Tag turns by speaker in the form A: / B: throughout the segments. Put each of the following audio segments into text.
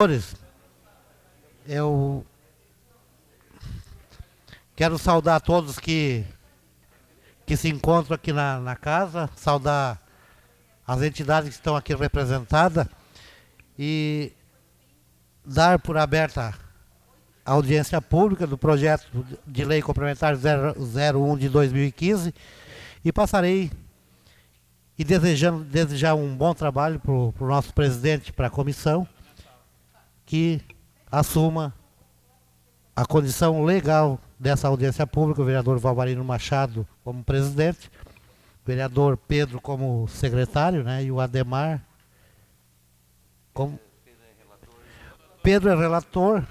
A: Senhores, eu quero saudar todos que se encontram aqui na casa, saudar as entidades que estão aqui representadas e dar por aberta a audiência pública do projeto de lei complementar 001 de 2015 e passarei e desejar um bom trabalho para o nosso presidente, para a comissão, que assuma a condição legal dessa audiência pública, o vereador Valmarino Machado como presidente, o vereador Pedro como secretário, né, e o Ademar como... Pedro é relator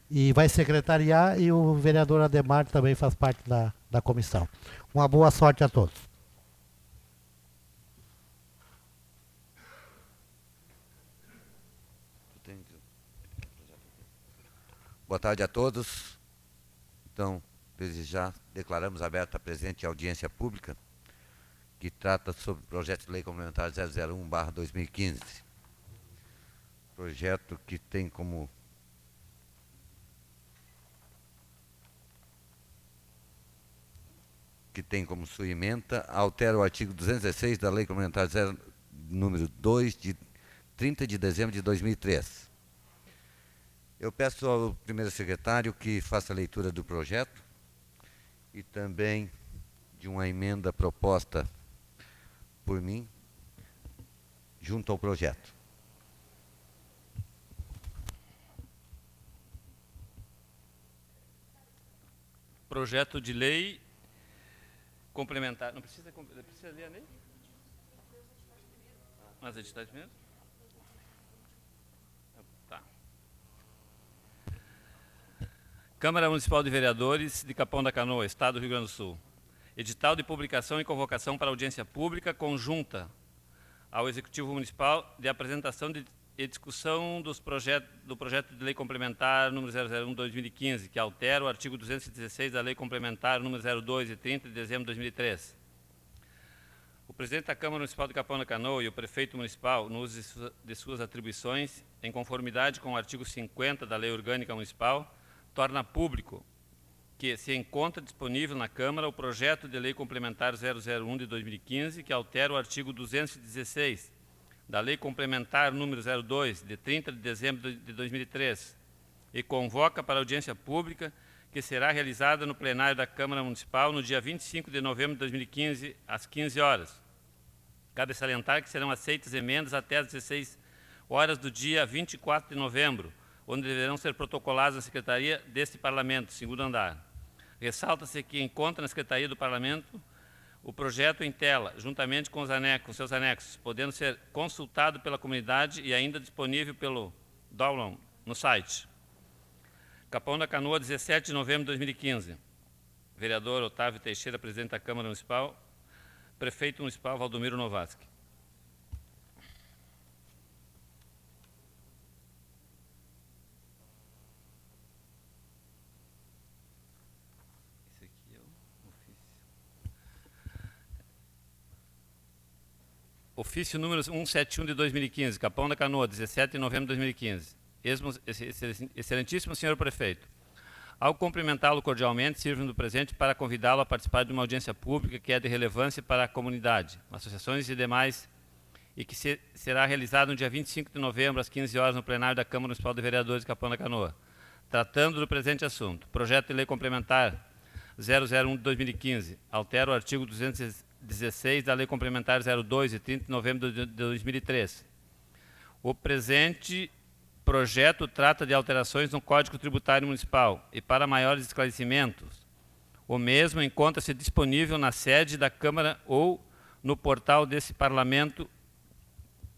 A: e vai secretariar, e o vereador Ademar também faz parte da comissão. Uma boa sorte a todos.
B: Boa tarde a todos. Então, desde já, declaramos aberta a presente audiência pública, que trata sobre o projeto de lei complementar 001/2015. Projeto que tem como sua ementa, altera o artigo 216 da Lei Complementar número 2, de 30 de dezembro de 2003. Eu peço ao primeiro secretário que faça a leitura do projeto e também de uma emenda proposta por mim junto ao projeto.
C: Projeto de lei complementar. Não precisa ler a lei? Mas a entidade mesmo? Tá. Câmara Municipal de Vereadores de Capão da Canoa, Estado do Rio Grande do Sul. Edital de publicação e convocação para audiência pública conjunta ao Executivo Municipal de apresentação e discussão do projeto de lei complementar número 001/2015, que altera o artigo 216 da Lei Complementar número 02, de 30 de dezembro de 2003. O presidente da Câmara Municipal de Capão da Canoa e o prefeito municipal, no uso de suas atribuições, em conformidade com o artigo 50 da Lei Orgânica Municipal, torna público que se encontra disponível na Câmara o projeto de lei complementar 001 de 2015, que altera o artigo 216 da Lei Complementar número 02, de 30 de dezembro de 2003, e convoca para audiência pública, que será realizada no plenário da Câmara Municipal no dia 25 de novembro de 2015, às 15 horas. Cabe salientar que serão aceitas emendas até às 16 horas do dia 24 de novembro, onde deverão ser protocoladas na Secretaria deste Parlamento, segundo andar. Ressalta-se que encontra na Secretaria do Parlamento o projeto em tela, juntamente com seus anexos, podendo ser consultado pela comunidade e ainda disponível pelo download no site. Capão da Canoa, 17 de novembro de 2015. Vereador Otávio Teixeira, presidente da Câmara Municipal. Prefeito Municipal, Valdomiro Novaski. Ofício número 171 de 2015, Capão da Canoa, 17 de novembro de 2015. Excelentíssimo senhor prefeito, ao cumprimentá-lo cordialmente, sirvo do presente para convidá-lo a participar de uma audiência pública que é de relevância para a comunidade, associações e demais, e que será realizada no dia 25 de novembro, às 15 horas, no plenário da Câmara Municipal de Vereadores de Capão da Canoa, tratando do presente assunto. Projeto de lei complementar 001 de 2015, altera o artigo 216 da Lei Complementar 02, de 30 de novembro de 2003. O presente projeto trata de alterações no Código Tributário Municipal e, para maiores esclarecimentos, o mesmo encontra-se disponível na sede da Câmara ou no portal desse Parlamento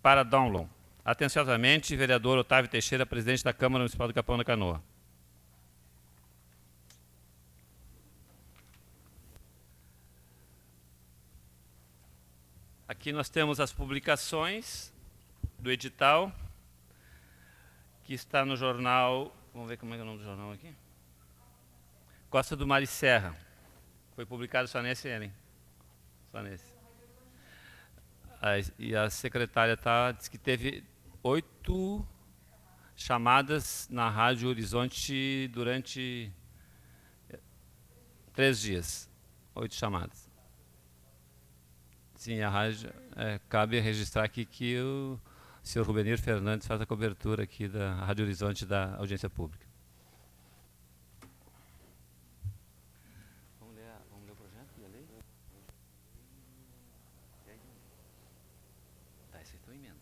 C: para download. Atenciosamente, vereador Otávio Teixeira, presidente da Câmara Municipal de Capão da Canoa. Aqui nós temos as publicações do edital, que está no jornal, vamos ver como é o nome do jornal aqui? Costa do Mar e Serra. Foi publicado só nesse, Ellen? Só nesse. E a secretária diz que teve 8, chamadas na Rádio Horizonte durante 3 dias. 8 chamadas. Sim, a rádio, cabe registrar aqui que o senhor Rubenir Fernandes faz a cobertura aqui da Rádio Horizonte da audiência pública. Vamos ler o projeto e a lei? Tá, esse é a emenda.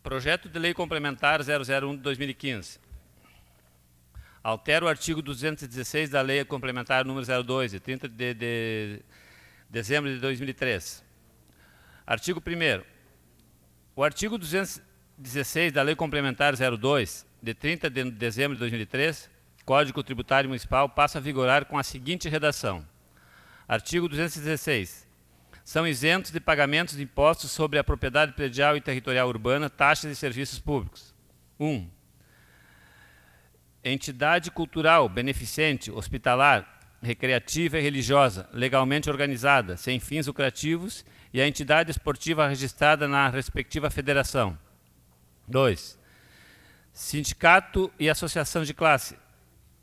C: Projeto de Lei Complementar 001 de 2015. Altera o artigo 216 da Lei Complementar número 02, de 30 de dezembro de 2003. Artigo 1º. O artigo 216 da Lei Complementar 02, de 30 de dezembro de 2003, Código Tributário Municipal, passa a vigorar com a seguinte redação. Artigo 216. São isentos de pagamentos de impostos sobre a propriedade predial e territorial urbana, taxas e serviços públicos. 1. Entidade cultural, beneficente, hospitalar, recreativa e religiosa, legalmente organizada, sem fins lucrativos, e a entidade esportiva registrada na respectiva federação. 2. Sindicato e associação de classe.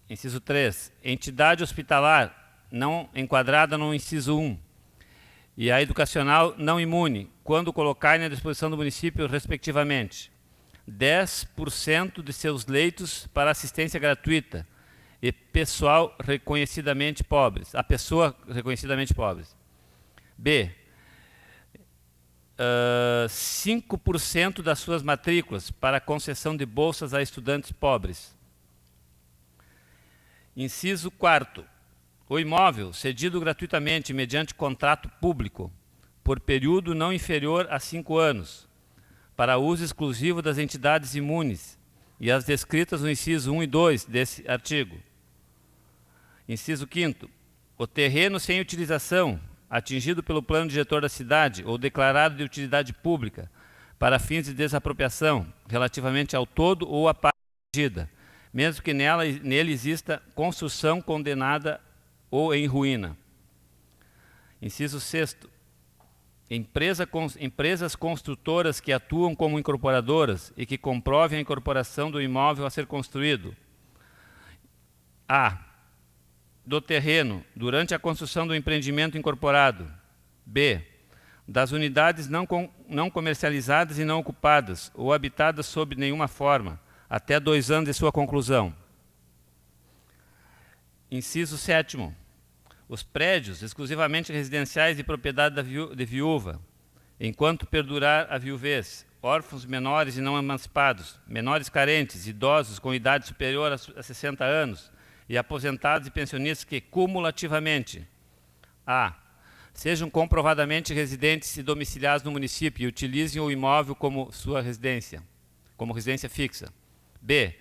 C: Inciso 3. Entidade hospitalar não enquadrada no inciso 1. E a educacional não imune, quando colocarem à disposição do município, respectivamente, 10% de seus leitos para assistência gratuita e pessoal reconhecidamente pobres, a pessoa reconhecidamente pobres. B. 5% das suas matrículas para concessão de bolsas a estudantes pobres. Inciso 4º. O imóvel cedido gratuitamente mediante contrato público por período não inferior a 5 anos, para uso exclusivo das entidades imunes e as descritas no inciso 1 e 2 desse artigo. Inciso 5º. O terreno sem utilização, atingido pelo plano diretor da cidade ou declarado de utilidade pública para fins de desapropriação relativamente ao todo ou à parte atingida, mesmo que nele exista construção condenada ou em ruína. Inciso 6º. Empresas construtoras que atuam como incorporadoras e que comprovem a incorporação do imóvel a ser construído. A. Do terreno, durante a construção do empreendimento incorporado. B. Das unidades não comercializadas e não ocupadas ou habitadas sob nenhuma forma, até 2 anos de sua conclusão. Inciso 7º. Os prédios exclusivamente residenciais de propriedade de viúva, enquanto perdurar a viuvez, órfãos menores e não emancipados, menores carentes, idosos com idade superior a 60 anos e aposentados e pensionistas que, cumulativamente, a. Sejam comprovadamente residentes e domiciliados no município e utilizem o imóvel como sua residência, como residência fixa. B.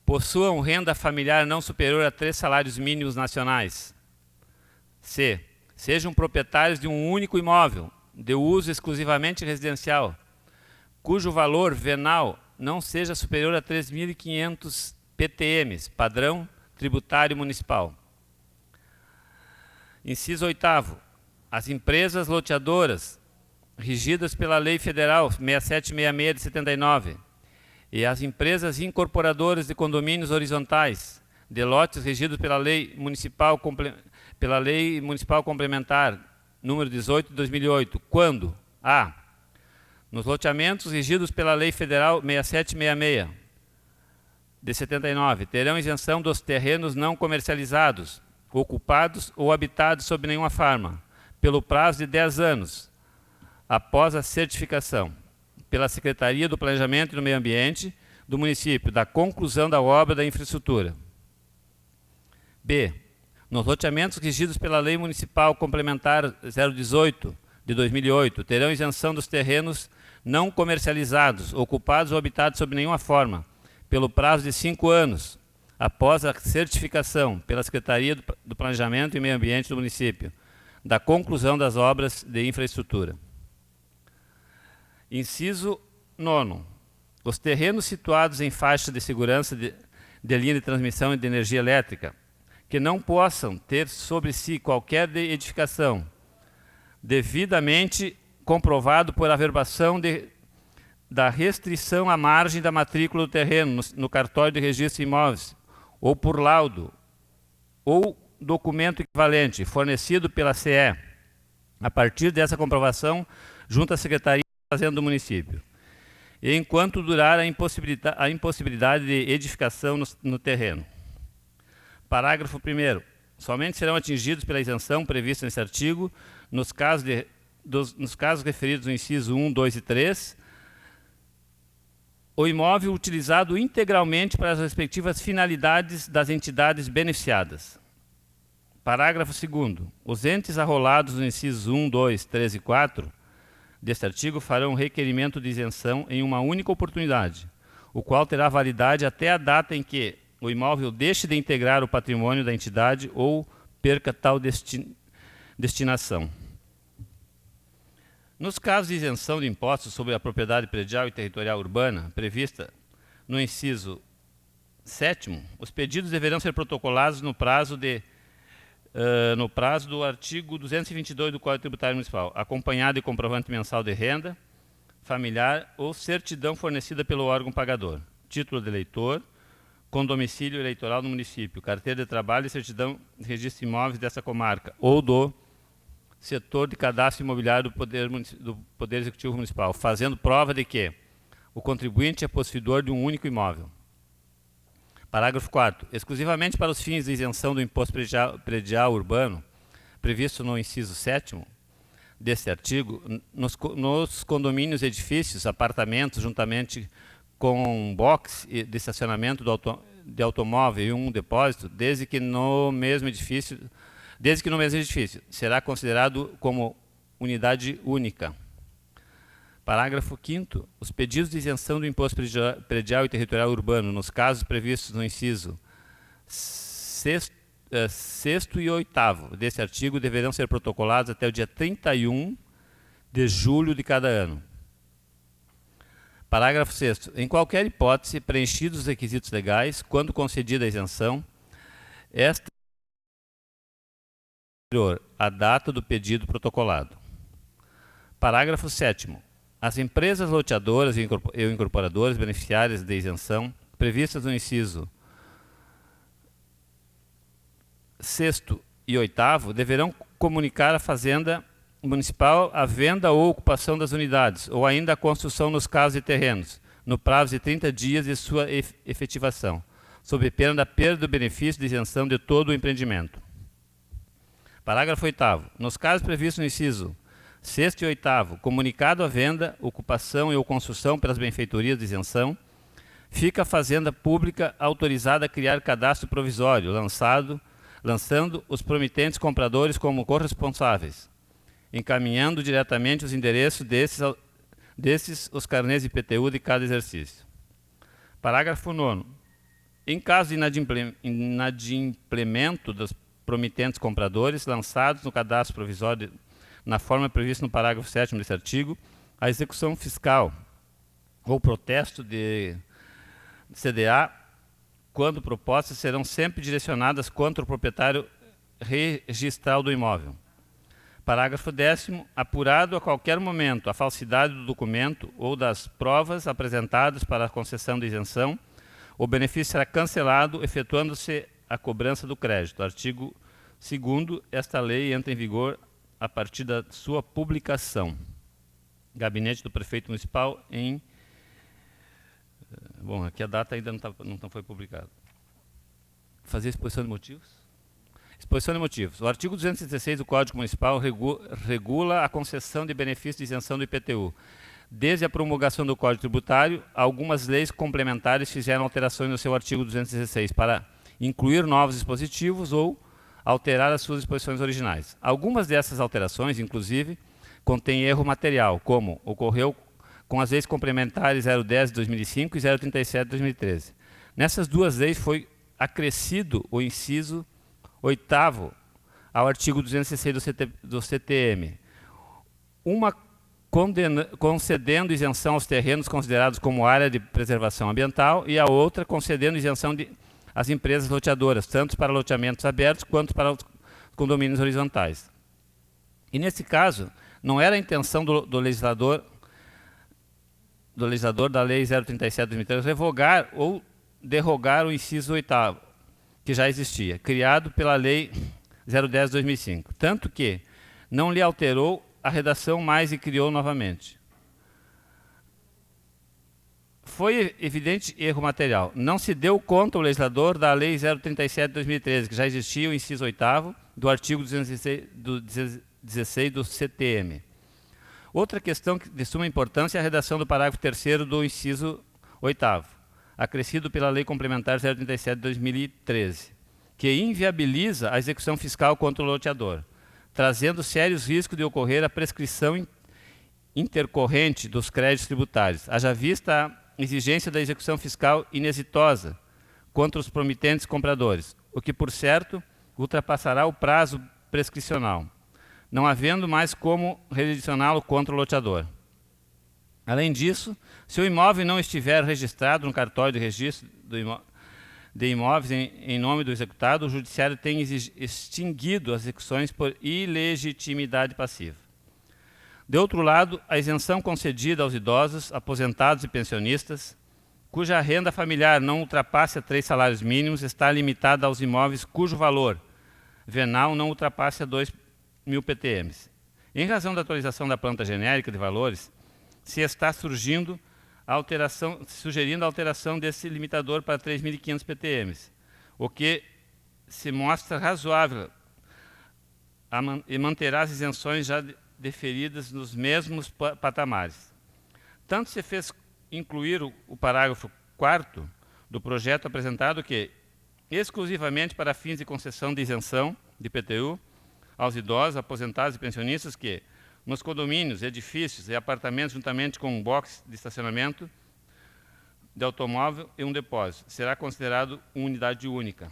C: Possuam renda familiar não superior a 3 salários mínimos nacionais. C. Sejam proprietários de um único imóvel, de uso exclusivamente residencial, cujo valor venal não seja superior a 3.500 PTMs, padrão tributário municipal. Inciso 8º. As empresas loteadoras, regidas pela Lei Federal 6766 de 79, e as empresas incorporadoras de condomínios horizontais, de lotes regidos pela Lei Municipal Complementar número 18 de 2008, quando a. Nos loteamentos regidos pela Lei Federal 6766 de 79, terão isenção dos terrenos não comercializados, ocupados ou habitados sob nenhuma forma, pelo prazo de 10 anos, após a certificação pela Secretaria do Planejamento e do Meio Ambiente do município da conclusão da obra da infraestrutura. B. Nos loteamentos regidos pela Lei Municipal Complementar 018 de 2008, terão isenção dos terrenos não comercializados, ocupados ou habitados sob nenhuma forma, pelo prazo de 5 anos, após a certificação pela Secretaria do Planejamento e Meio Ambiente do município, da conclusão das obras de infraestrutura. Inciso 9º. Os terrenos situados em faixa de segurança de linha de transmissão de energia elétrica, que não possam ter sobre si qualquer edificação, devidamente comprovado por averbação da restrição à margem da matrícula do terreno no cartório de registro de imóveis, ou por laudo, ou documento equivalente fornecido pela CE, a partir dessa comprovação, junto à Secretaria de Fazenda do município, e enquanto durar a impossibilidade de edificação no terreno. Parágrafo 1º. Somente serão atingidos pela isenção prevista nesse artigo, nos casos referidos no inciso 1, 2 e 3, o imóvel utilizado integralmente para as respectivas finalidades das entidades beneficiadas. Parágrafo 2º. Os entes arrolados no incisos 1, 2, 3 e 4 deste artigo farão requerimento de isenção em uma única oportunidade, o qual terá validade até a data em que o imóvel deixe de integrar o patrimônio da entidade ou perca tal destinação. Nos casos de isenção de impostos sobre a propriedade predial e territorial urbana, prevista no inciso 7º, os pedidos deverão ser protocolados no prazo do artigo 222 do Código Tributário Municipal, acompanhado de comprovante mensal de renda familiar ou certidão fornecida pelo órgão pagador, título de eleitor, com domicílio eleitoral no município, carteira de trabalho e certidão de registro de imóveis dessa comarca, ou do setor de cadastro imobiliário do Poder Executivo Municipal, fazendo prova de que o contribuinte é possuidor de um único imóvel. Parágrafo 4º. Exclusivamente para os fins de isenção do imposto predial urbano, previsto no inciso 7º deste artigo, nos condomínios, edifícios, apartamentos, juntamente com box de estacionamento de automóvel e um depósito, desde que no mesmo edifício será considerado como unidade única. Parágrafo 5º. Os pedidos de isenção do imposto predial e territorial urbano, nos casos previstos no inciso 6º e 8º deste artigo, deverão ser protocolados até o dia 31 de julho de cada ano. Parágrafo 6º. Em qualquer hipótese, preenchidos os requisitos legais, quando concedida a isenção, esta a data do pedido protocolado. Parágrafo 7º. As empresas loteadoras e incorporadoras beneficiárias de isenção, previstas no inciso 6º e 8º, deverão comunicar à Fazenda Municipal a venda ou ocupação das unidades, ou ainda a construção nos casos de terrenos, no prazo de 30 dias de sua efetivação, sob pena da perda do benefício de isenção de todo o empreendimento. Parágrafo 8º. Nos casos previstos no inciso 6º e 8º, comunicado a venda, ocupação e ou construção pelas benfeitorias de isenção, fica a Fazenda Pública autorizada a criar cadastro provisório, lançando os promitentes compradores como corresponsáveis, encaminhando diretamente os endereços desses os carnês de IPTU de cada exercício. Parágrafo 9º. Em caso de inadimplemento dos promitentes compradores lançados no cadastro provisório na forma prevista no parágrafo 7º desse artigo, a execução fiscal ou protesto de CDA, quando propostas, serão sempre direcionadas contra o proprietário registral do imóvel. Parágrafo 10º. Apurado a qualquer momento a falsidade do documento ou das provas apresentadas para a concessão de isenção, o benefício será cancelado, efetuando-se a cobrança do crédito. Artigo 2º. Esta lei entra em vigor a partir da sua publicação. Gabinete do Prefeito Municipal em... Bom, aqui a data ainda não foi publicada. Fazer exposição de motivos? Exposição de motivos. O artigo 216 do Código Municipal regula a concessão de benefício de isenção do IPTU. Desde a promulgação do Código Tributário, algumas leis complementares fizeram alterações no seu artigo 216 para incluir novos dispositivos ou alterar as suas disposições originais. Algumas dessas alterações, inclusive, contêm erro material, como ocorreu com as leis complementares 010 de 2005 e 037 de 2013. Nessas duas leis foi acrescido o inciso 8º ao artigo 216 do CTM, uma concedendo isenção aos terrenos considerados como área de preservação ambiental e a outra concedendo isenção às empresas loteadoras, tanto para loteamentos abertos quanto para os condomínios horizontais. E nesse caso, não era a intenção do legislador do legislador da Lei 037 de 2003 revogar ou derrogar o inciso 8º, que já existia, criado pela Lei 010 de 2005, tanto que não lhe alterou a redação mais e criou novamente. Foi evidente erro material. Não se deu conta o legislador da Lei 037 de 2013, que já existia o inciso 8º do artigo 16 do CTM. Outra questão de suma importância é a redação do parágrafo 3º do inciso 8º, acrescido pela Lei Complementar 037 de 2013, que inviabiliza a execução fiscal contra o loteador, trazendo sérios riscos de ocorrer a prescrição intercorrente dos créditos tributários, haja vista a exigência da execução fiscal inexitosa contra os promitentes compradores, o que, por certo, ultrapassará o prazo prescricional, não havendo mais como reedicioná-lo contra o loteador. Além disso, se o imóvel não estiver registrado no cartório de registro de imóveis em nome do executado, o judiciário tem extinguido as execuções por ilegitimidade passiva. De outro lado, a isenção concedida aos idosos, aposentados e pensionistas, cuja renda familiar não ultrapasse a 3 salários mínimos, está limitada aos imóveis cujo valor venal não ultrapasse a 2.000 PTMs. Em razão da atualização da planta genérica de valores, se está sugerindo a alteração desse limitador para 3.500 PTMs, o que se mostra razoável e manterá as isenções já deferidas nos mesmos patamares. Tanto se fez incluir o parágrafo 4º do projeto apresentado que, exclusivamente para fins de concessão de isenção de IPTU aos idosos, aposentados e pensionistas que, nos condomínios, edifícios e apartamentos, juntamente com um box de estacionamento de automóvel e um depósito, será considerado uma unidade única.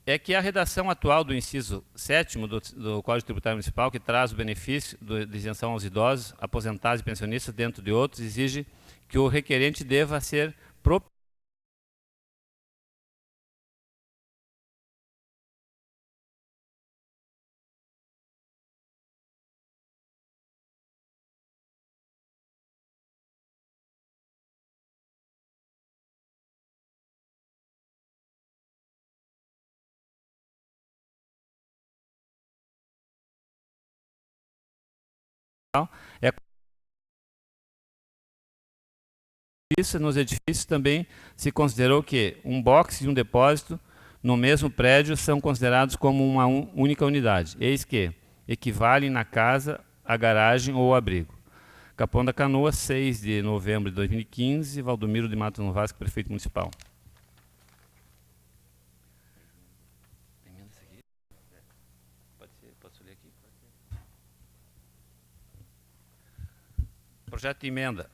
C: É que a redação atual do inciso 7º do Código Tributário Municipal, que traz o benefício de isenção aos idosos, aposentados e pensionistas, dentro de outros, exige que o requerente deva ser isso nos edifícios também se considerou que um box e um depósito no mesmo prédio são considerados como uma única unidade, eis que equivalem na casa, a garagem ou o abrigo. Capão da Canoa, 6 de novembro de 2015, Valdomiro de Matos Novasco, prefeito municipal. Projeto de emenda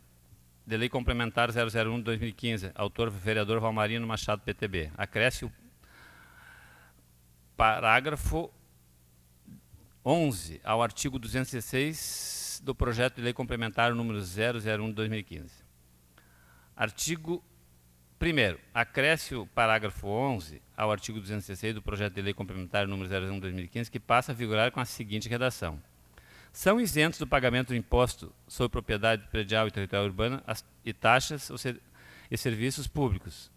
C: de Lei Complementar 001 de 2015, autor vereador Valmarino Machado, PTB. Acresce o parágrafo 11 ao artigo 216 do projeto de Lei Complementar número 001 de 2015. Artigo 1º. Acresce o parágrafo 11 ao artigo 216 do projeto de Lei Complementar número 001 de 2015, que passa a vigorar com a seguinte redação. São isentos do pagamento do imposto sobre propriedade predial e territorial urbana e taxas e serviços públicos.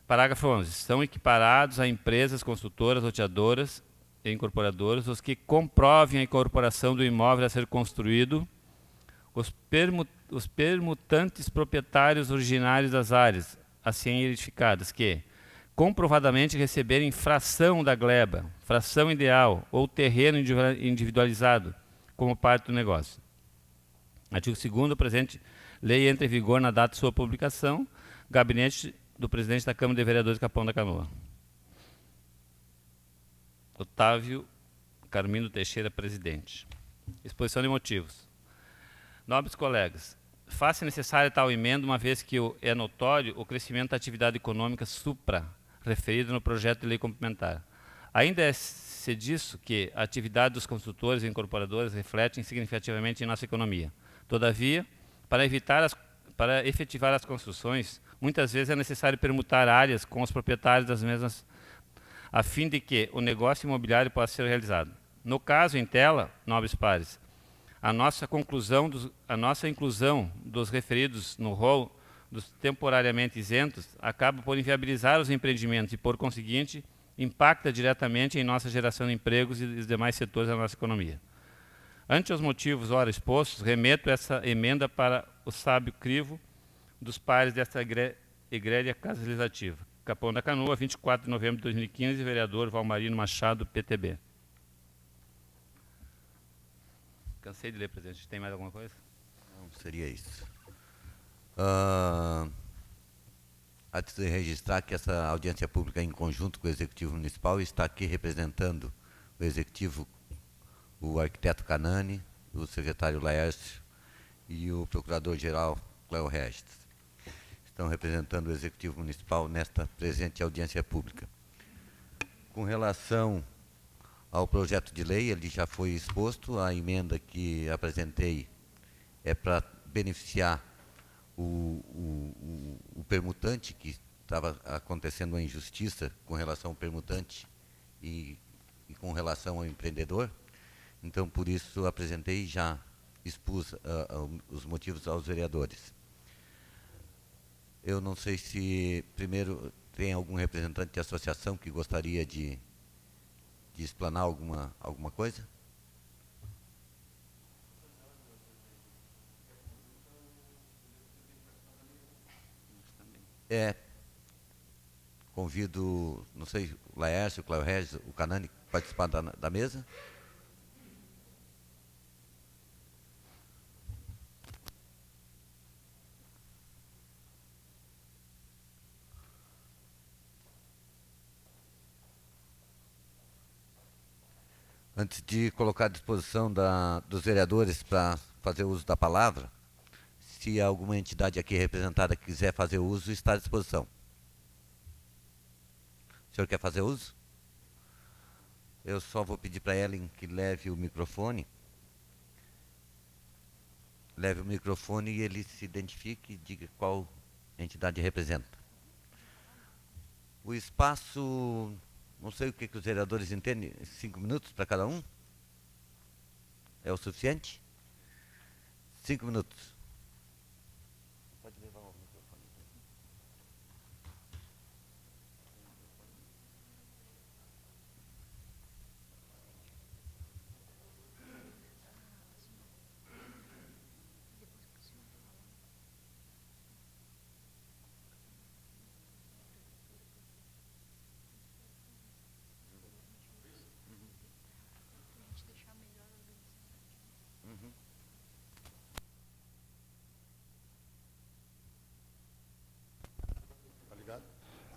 C: Parágrafo 11. São equiparados a empresas construtoras, loteadoras e incorporadoras os que comprovem a incorporação do imóvel a ser construído, os permutantes proprietários originários das áreas assim edificadas que, comprovadamente receberem fração da gleba, fração ideal ou terreno individualizado como parte do negócio. Artigo 2º, a presente lei entra em vigor na data de sua publicação. Gabinete do presidente da Câmara de Vereadores de Capão da Canoa. Otávio Carmino Teixeira, presidente. Exposição de motivos. Nobres colegas, faz-se necessária tal emenda, uma vez que é notório o crescimento da atividade econômica referido no projeto de lei complementar. Ainda é-se disso que a atividade dos construtores e incorporadores reflete significativamente em nossa economia. Todavia, para efetivar as construções, muitas vezes é necessário permutar áreas com os proprietários das mesmas, a fim de que o negócio imobiliário possa ser realizado. No caso em tela, nobres pares, A nossa inclusão dos referidos no rol dos temporariamente isentos acaba por inviabilizar os empreendimentos e, por conseguinte, impacta diretamente em nossa geração de empregos e dos demais setores da nossa economia. Ante os motivos ora expostos, remeto essa emenda para o sábio crivo dos pares desta egrégia Casa Legislativa. Capão da Canoa, 24 de novembro de 2015, vereador Valmarino Machado, PTB. Cansei de ler, presidente. Tem mais alguma coisa?
B: Não, seria isso. Há de se registrar que essa audiência pública em conjunto com o Executivo Municipal está aqui representando o Executivo, o arquiteto Canani, o secretário Laércio e o procurador-geral Cléo Regis. Estão representando o Executivo Municipal nesta presente audiência pública. Com relação ao projeto de lei, ele já foi exposto, a emenda que apresentei é para beneficiar o permutante, que estava acontecendo uma injustiça com relação ao permutante e com relação ao empreendedor. Então, por isso, apresentei e já expus os motivos aos vereadores. Eu não sei se, primeiro, tem algum representante de associação que gostaria de explanar alguma coisa? Convido, não sei, o Laércio, o Cléo Regis, o Canani, participar da mesa. Antes de colocar à disposição dos vereadores para fazer uso da palavra, se alguma entidade aqui representada quiser fazer uso, está à disposição. O senhor quer fazer uso? Eu só vou pedir para a Ellen que leve o microfone. Leve o microfone e ele se identifique e diga qual entidade representa. O espaço, não sei o que os vereadores entendem, 5 minutos para cada um? É o suficiente? 5 minutos. Pode levar o microfone.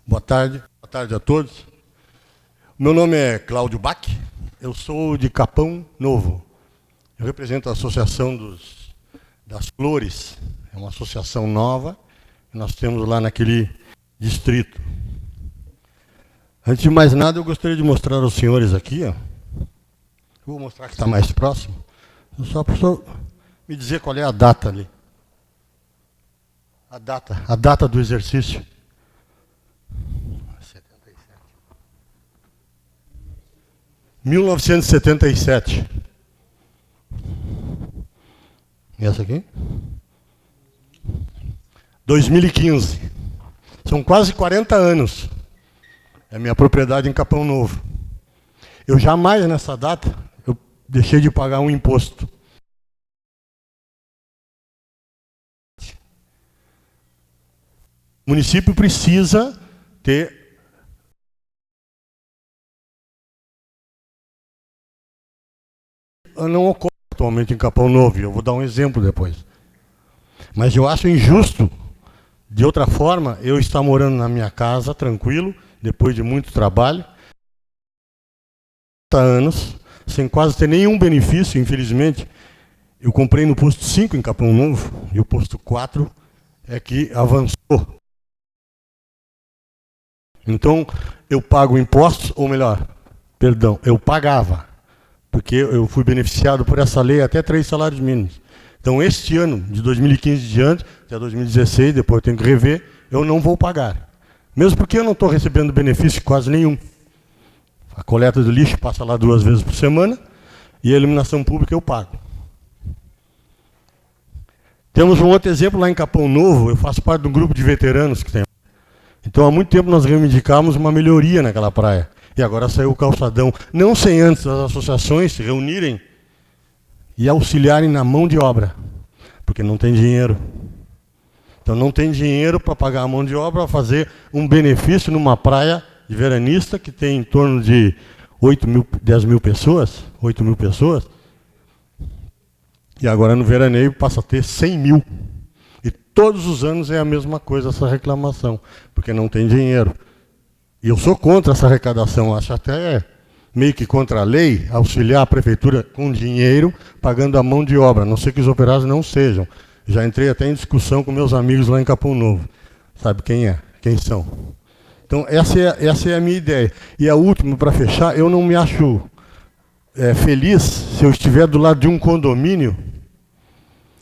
D: Boa tarde a todos. Meu nome é Cláudio Bach, eu sou de Capão Novo. Eu represento a Associação das Flores, é uma associação nova que nós temos lá naquele distrito. Antes de mais nada, eu gostaria de mostrar aos senhores aqui, ó. Vou mostrar que está mais próximo, só para o senhor me dizer qual é a data ali. A data do exercício. 1977. E essa aqui? 2015. São quase 40 anos. É minha propriedade em Capão Novo. Eu jamais, nessa data, eu deixei de pagar um imposto. O município precisa ter não ocorre atualmente em Capão Novo, eu vou dar um exemplo depois. Mas eu acho injusto, de outra forma, eu estar morando na minha casa, tranquilo, depois de muito trabalho, 40 anos, sem quase ter nenhum benefício, infelizmente. Eu comprei no posto 5 em Capão Novo, e o posto 4 é que avançou. Então, eu pago impostos, ou melhor, perdão, eu pagava, porque eu fui beneficiado por essa lei até 3 salários mínimos. Então, este ano, de 2015 em diante, até 2016, depois eu tenho que rever, eu não vou pagar. Mesmo porque eu não estou recebendo benefício quase nenhum. A coleta do lixo passa lá 2 vezes por semana, e a iluminação pública eu pago. Temos um outro exemplo lá em Capão Novo, eu faço parte de um grupo de veteranos que tem. Então, há muito tempo nós reivindicamos uma melhoria naquela praia. E agora saiu o calçadão. Não sem antes as associações se reunirem e auxiliarem na mão de obra, porque não tem dinheiro. Então, não tem dinheiro para pagar a mão de obra, para fazer um benefício numa praia de veranista que tem em torno de 10 mil pessoas, 8 mil pessoas. E agora no veraneio passa a ter 100 mil. E todos os anos é a mesma coisa essa reclamação, porque não tem dinheiro. E eu sou contra essa arrecadação, acho até meio que contra a lei, auxiliar a prefeitura com dinheiro, pagando a mão de obra, a não ser que os operários não sejam. Já entrei até em discussão com meus amigos lá em Capão Novo. Sabe quem é? Quem são? Então, essa é a minha ideia. E a última, para fechar, eu não me acho feliz se eu estiver do lado de um condomínio,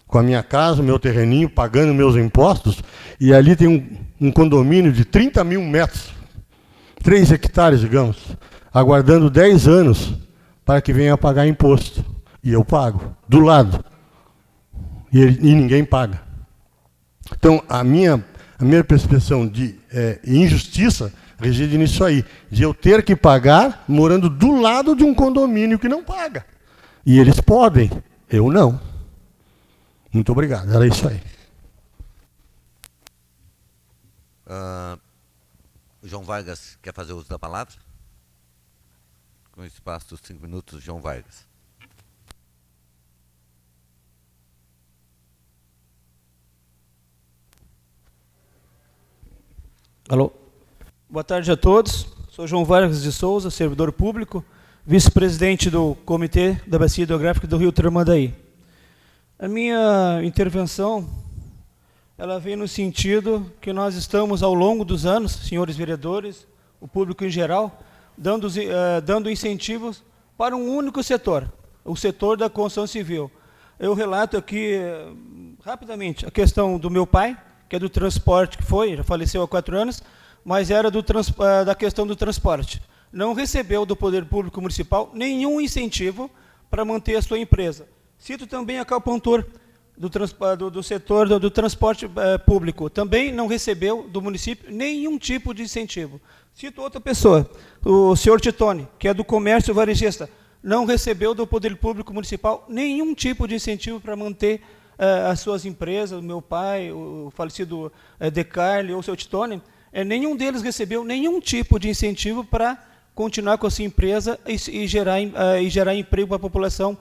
D: com a minha casa, meu terreninho, pagando meus impostos, e ali tem um condomínio de 30 mil metros, 3 hectares, digamos, aguardando 10 anos para que venha pagar imposto. E eu pago, do lado. E ninguém paga. Então, a minha percepção de injustiça reside nisso aí, de eu ter que pagar morando do lado de um condomínio que não paga. E eles podem, eu não. Muito obrigado, era isso aí.
B: João Vargas quer fazer uso da palavra? Com o espaço dos 5 minutos, João Vargas.
E: Alô. Boa tarde a todos. Sou João Vargas de Souza, servidor público, vice-presidente do Comitê da Bacia Hidrográfica do Rio Tramandaí. A minha intervenção, ela vem no sentido que nós estamos, ao longo dos anos, senhores vereadores, o público em geral, dando incentivos para um único setor, o setor da construção civil. Eu relato aqui, rapidamente, a questão do meu pai, que é do transporte, já faleceu há 4 anos, mas era da questão do transporte. Não recebeu do Poder Público Municipal nenhum incentivo para manter a sua empresa. Cito também a Calpontor, do setor do transporte público. Também não recebeu do município nenhum tipo de incentivo. Cito outra pessoa, o senhor Titone, que é do comércio varejista. Não recebeu do Poder Público Municipal nenhum tipo de incentivo para manter as suas empresas. O meu pai, o falecido Decarli ou o seu Titone, nenhum deles recebeu nenhum tipo de incentivo para continuar com a sua empresa e gerar emprego para a população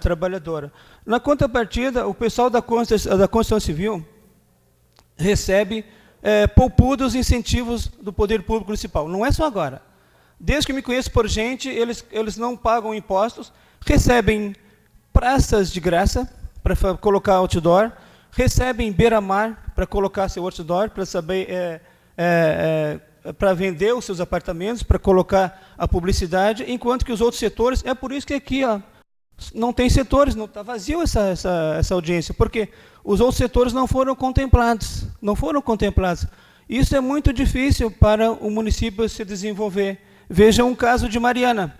E: trabalhadora. Na contrapartida, o pessoal da construção civil recebe poupudos incentivos do Poder Público Municipal. Não é só agora. Desde que me conheço por gente, eles não pagam impostos, recebem praças de graça para colocar outdoor, recebem beira-mar para colocar seu outdoor, para saber... para vender os seus apartamentos, para colocar a publicidade, enquanto que os outros setores, é por isso que aqui não tem setores, não está vazio essa audiência, porque os outros setores não foram contemplados. Isso é muito difícil para o município se desenvolver. Veja um caso de Mariana,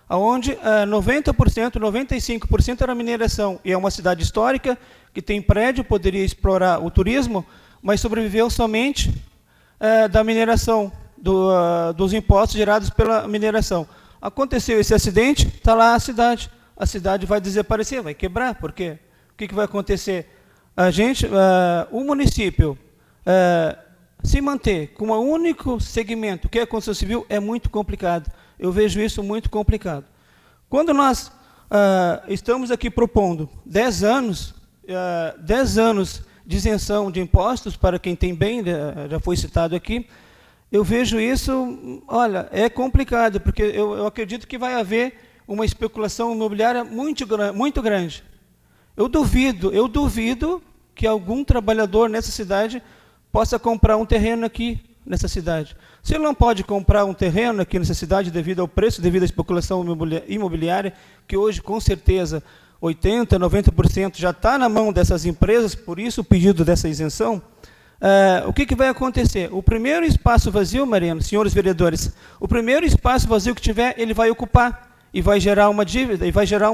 E: onde 90%, 95% era mineração, e é uma cidade histórica, que tem prédio, poderia explorar o turismo, mas sobreviveu somente da mineração, dos impostos gerados pela mineração. Aconteceu esse acidente, está lá a cidade vai desaparecer, vai quebrar, por quê? O que vai acontecer? O município se manter com um único segmento, que é a construção civil, é muito complicado. Eu vejo isso muito complicado. Quando nós estamos aqui propondo 10 anos de isenção de impostos para quem tem bem, já foi citado aqui, eu vejo isso, olha, é complicado, porque eu acredito que vai haver uma especulação imobiliária muito grande. Eu duvido que algum trabalhador nessa cidade possa comprar um terreno aqui nessa cidade. Se ele não pode comprar um terreno aqui nessa cidade devido ao preço, devido à especulação imobiliária, que hoje, com certeza, 80%, 90% já está na mão dessas empresas, por isso o pedido dessa isenção, o que vai acontecer? O primeiro espaço vazio, Mariano, senhores vereadores, o primeiro espaço vazio que tiver, ele vai ocupar, e vai gerar uma dívida, e vai gerar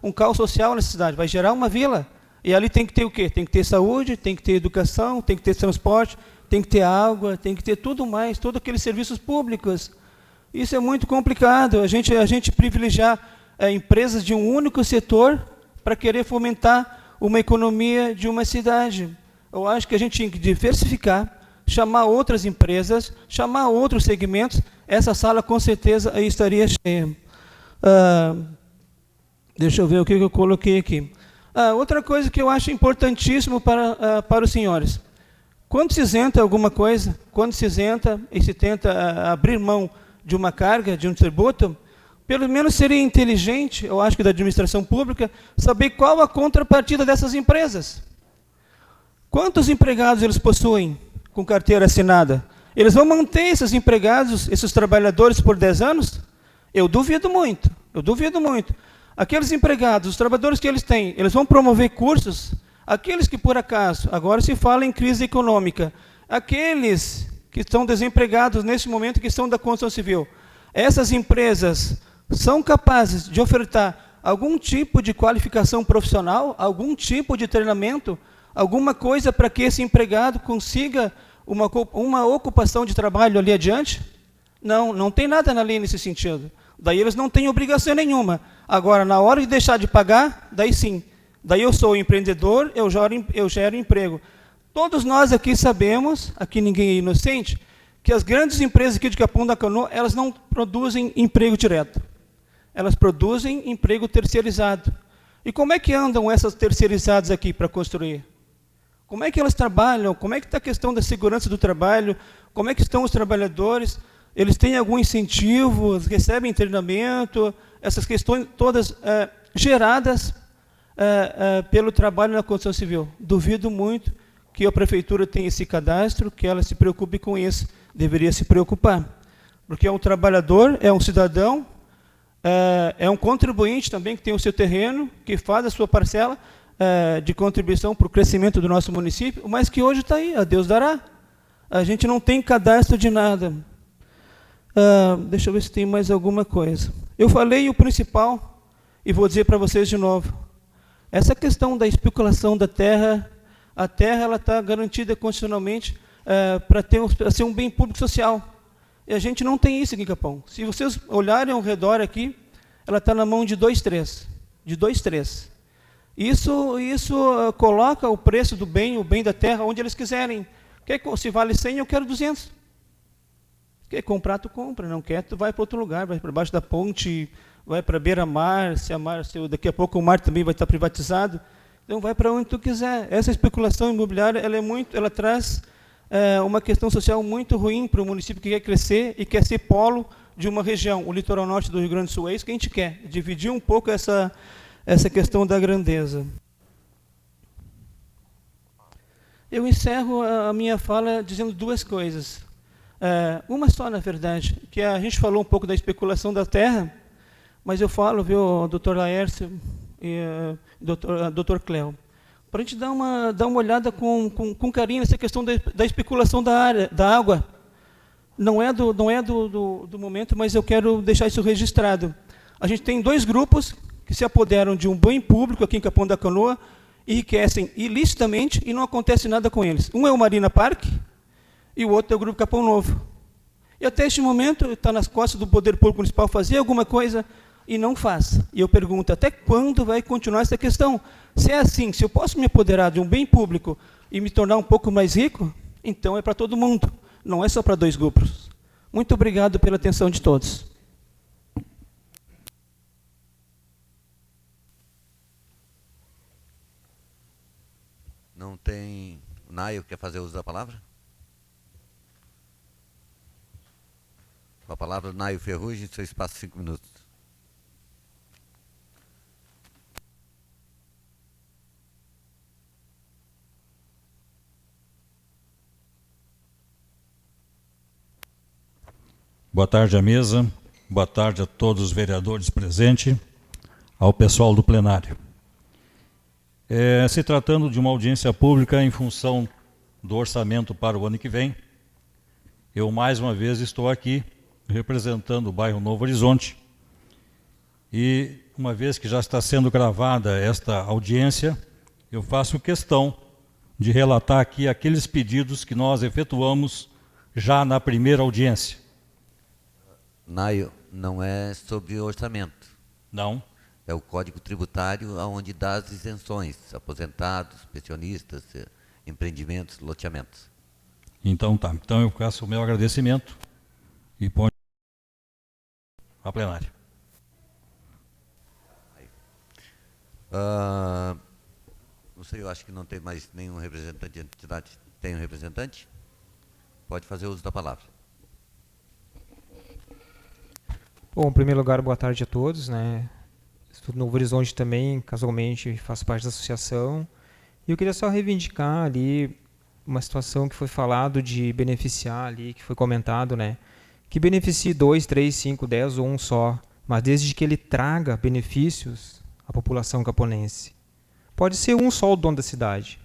E: um caos social nessa cidade, vai gerar uma vila. E ali tem que ter o quê? Tem que ter saúde, tem que ter educação, tem que ter transporte, tem que ter água, tem que ter tudo mais, todos aqueles serviços públicos. Isso é muito complicado, a gente privilegiar empresas de um único setor para querer fomentar uma economia de uma cidade. Eu acho que a gente tinha que diversificar, chamar outras empresas, chamar outros segmentos. Essa sala com certeza aí estaria cheia. Deixa eu ver o que eu coloquei aqui. Outra coisa que eu acho importantíssimo para os senhores. Quando se isenta alguma coisa, quando se isenta e se tenta abrir mão de uma carga, de um tributo, pelo menos seria inteligente, eu acho que da administração pública, saber qual a contrapartida dessas empresas. Quantos empregados eles possuem com carteira assinada? Eles vão manter esses empregados, esses trabalhadores por 10 anos? Eu duvido muito, eu duvido muito. Aqueles empregados, os trabalhadores que eles têm, eles vão promover cursos? Aqueles que, por acaso, agora se fala em crise econômica, aqueles que estão desempregados nesse momento, que estão da construção civil, essas empresas são capazes de ofertar algum tipo de qualificação profissional, algum tipo de treinamento, alguma coisa para que esse empregado consiga uma ocupação de trabalho ali adiante? Não, não tem nada na lei nesse sentido. Daí eles não têm obrigação nenhuma. Agora, na hora de deixar de pagar, daí sim. Daí eu sou empreendedor, eu gero emprego. Todos nós aqui sabemos, aqui ninguém é inocente, que as grandes empresas aqui de Capão da Canoa, elas não produzem emprego direto. Elas produzem emprego terceirizado. E como é que andam essas terceirizadas aqui para construir? Como é que elas trabalham? Como é que está a questão da segurança do trabalho? Como é que estão os trabalhadores? Eles têm algum incentivo? Recebem treinamento? Essas questões todas geradas pelo trabalho na construção civil. Duvido muito que a prefeitura tenha esse cadastro, que ela se preocupe com isso. Deveria se preocupar. Porque é um trabalhador, é um cidadão, é um contribuinte também que tem o seu terreno, que faz a sua parcela de contribuição para o crescimento do nosso município, mas que hoje está aí, a Deus dará. A gente não tem cadastro de nada. Deixa eu ver se tem mais alguma coisa. Eu falei o principal, e vou dizer para vocês de novo. Essa questão da especulação da terra, a terra ela está garantida constitucionalmente para ser um bem público social. E a gente não tem isso aqui em Capão. Se vocês olharem ao redor aqui, ela está na mão de 2, 3. De 2, 3. Isso coloca o preço do bem, o bem da terra, onde eles quiserem. Se vale 100, eu quero 200. Quer comprar, tu compra. Não quer, tu vai para outro lugar, vai para baixo da ponte, vai para beira-mar, daqui a pouco o mar também vai estar privatizado. Então vai para onde tu quiser. Essa especulação imobiliária, ela traz uma questão social muito ruim para o município que quer crescer e quer ser polo de uma região. O litoral norte do Rio Grande do Sul é isso que a gente quer, dividir um pouco essa questão da grandeza. Eu encerro a minha fala dizendo 2 coisas. Uma só, na verdade, que a gente falou um pouco da especulação da terra, mas eu falo, viu, doutor Laércio e doutor Cléo, para a gente dar uma olhada com carinho nessa questão da especulação da água. Não é do momento, mas eu quero deixar isso registrado. A gente tem 2 grupos que se apoderam de um bem público aqui em Capão da Canoa, enriquecem ilicitamente e não acontece nada com eles. Um é o Marina Park e o outro é o Grupo Capão Novo. E até este momento está nas costas do Poder Público Municipal fazer alguma coisa e não faz. E eu pergunto, até quando vai continuar essa questão? Se é assim, se eu posso me apoderar de um bem público e me tornar um pouco mais rico, então é para todo mundo, não é só para 2 grupos. Muito obrigado pela atenção de todos.
B: Não tem... Naio quer fazer uso da palavra? Com a palavra, Naio Ferrugem, seu espaço 5 minutos.
F: Boa tarde à mesa, boa tarde a todos os vereadores presentes, ao pessoal do plenário. Se tratando de uma audiência pública em função do orçamento para o ano que vem, eu mais uma vez estou aqui representando o bairro Novo Horizonte e uma vez que já está sendo gravada esta audiência, eu faço questão de relatar aqui aqueles pedidos que nós efetuamos já na primeira audiência.
B: Naio, não é sobre orçamento.
F: Não?
B: É o Código Tributário onde dá as isenções, aposentados, pensionistas, empreendimentos, loteamentos.
F: Então tá. Então eu faço o meu agradecimento e ponho a plenária.
B: Não sei, eu acho que não tem mais nenhum representante de entidade. Tem um representante? Pode fazer uso da palavra.
G: Bom, em primeiro lugar, boa tarde a todos, né? Estudo Novo Horizonte também, casualmente faço parte da associação. E eu queria só reivindicar ali uma situação que foi falado de beneficiar ali, que foi comentado, né? Que beneficie 2, 3, 5, 10 ou um só, mas desde que ele traga benefícios à população caponense. Pode ser um só o dono da cidade,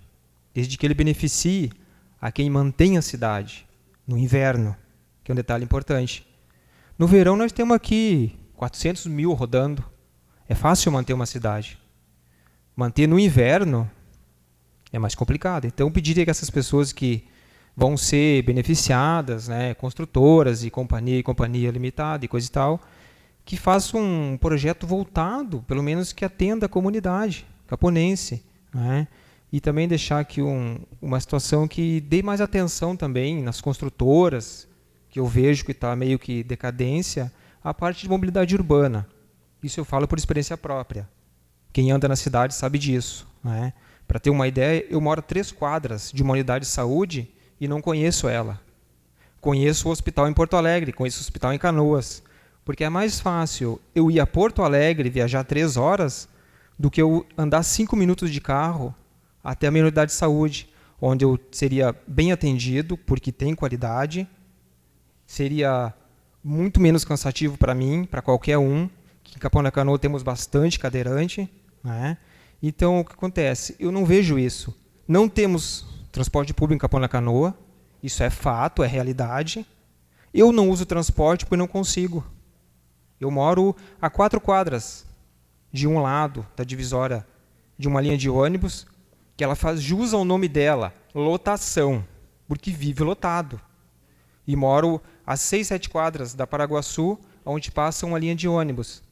G: desde que ele beneficie a quem mantém a cidade no inverno, que é um detalhe importante. No verão nós temos aqui 400 mil rodando. É fácil manter uma cidade. Manter no inverno é mais complicado. Então eu pediria que essas pessoas que vão ser beneficiadas, né, construtoras e companhia limitada e coisa e tal, que façam um projeto voltado, pelo menos que atenda a comunidade caponense, né? E também deixar aqui uma situação que dê mais atenção também nas construtoras, que eu vejo que está meio que decadência, a parte de mobilidade urbana. Isso eu falo por experiência própria. Quem anda na cidade sabe disso, né? Para ter uma ideia, eu moro a 3 quadras de uma unidade de saúde e não conheço ela. Conheço o hospital em Porto Alegre, conheço o hospital em Canoas, porque é mais fácil eu ir a Porto Alegre e viajar 3 horas do que eu andar 5 minutos de carro até a minha unidade de saúde, onde eu seria bem atendido, porque tem qualidade, seria muito menos cansativo para mim, para qualquer um, que em Capão da Canoa temos bastante cadeirante, né? Então, o que acontece? Eu não vejo isso. Não temos transporte público em Capão da Canoa, isso é fato, é realidade. Eu não uso transporte porque não consigo. Eu moro a 4 quadras de um lado da divisória de uma linha de ônibus, que ela faz jus ao nome dela, lotação, porque vive lotado. E moro a 6, 7 quadras da Paraguaçu, onde passa uma linha de ônibus,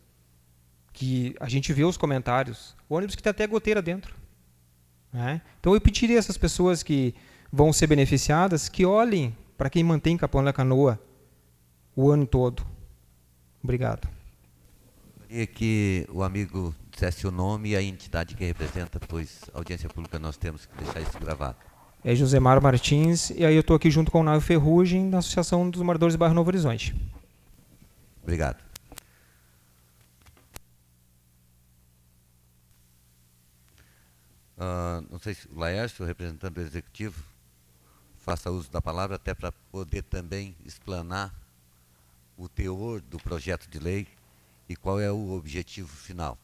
G: que a gente vê os comentários, ônibus que tem até goteira dentro, né? Então eu pediria a essas pessoas que vão ser beneficiadas que olhem para quem mantém Capão da Canoa o ano todo. Obrigado.
B: Queria que o amigo dissesse o nome e a entidade que representa, pois audiência pública nós temos que deixar isso gravado.
G: É Josemar Martins, e aí eu estou aqui junto com o Naio Ferrugem, da Associação dos Moradores do Bairro Novo Horizonte.
B: Obrigado. Não sei se o Laércio, representante do Executivo, faça uso da palavra até para poder também explanar o teor do projeto de lei e qual é o objetivo final.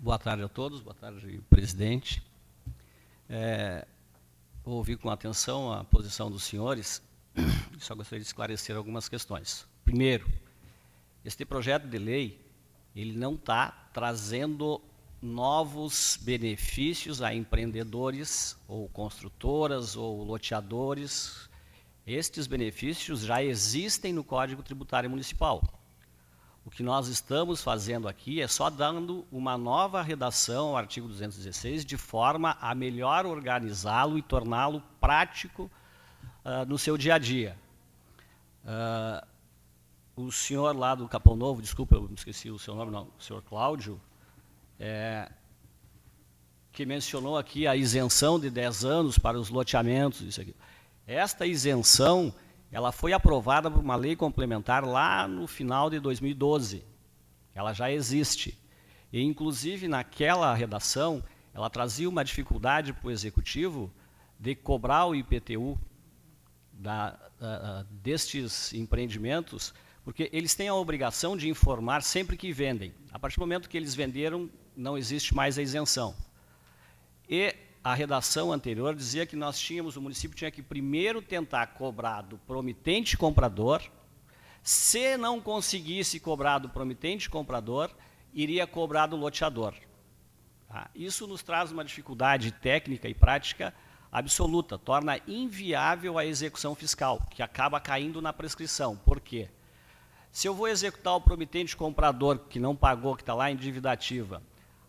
H: Boa tarde a todos, boa tarde, presidente. Ouvi com atenção a posição dos senhores, só gostaria de esclarecer algumas questões. Primeiro, este projeto de lei, ele não está trazendo novos benefícios a empreendedores, ou construtoras, ou loteadores. Estes benefícios já existem no Código Tributário Municipal. O que nós estamos fazendo aqui é só dando uma nova redação ao artigo 216, de forma a melhor organizá-lo e torná-lo prático no seu dia a dia. O senhor lá do Capão Novo, desculpa, eu esqueci o seu nome, não, o senhor Cláudio, que mencionou aqui a isenção de 10 anos para os loteamentos, isso aqui. Esta isenção, ela foi aprovada por uma lei complementar lá no final de 2012. Ela já existe. E, inclusive, naquela redação, ela trazia uma dificuldade para o Executivo de cobrar o IPTU destes empreendimentos, porque eles têm a obrigação de informar sempre que vendem. A partir do momento que eles venderam, não existe mais a isenção. E a redação anterior dizia que o município tinha que primeiro tentar cobrar do promitente comprador. Se não conseguisse cobrar do promitente comprador, iria cobrar do loteador. Tá? Isso nos traz uma dificuldade técnica e prática absoluta, torna inviável a execução fiscal, que acaba caindo na prescrição. Por quê? Se eu vou executar o promitente comprador que não pagou, que está lá em dívida ativa,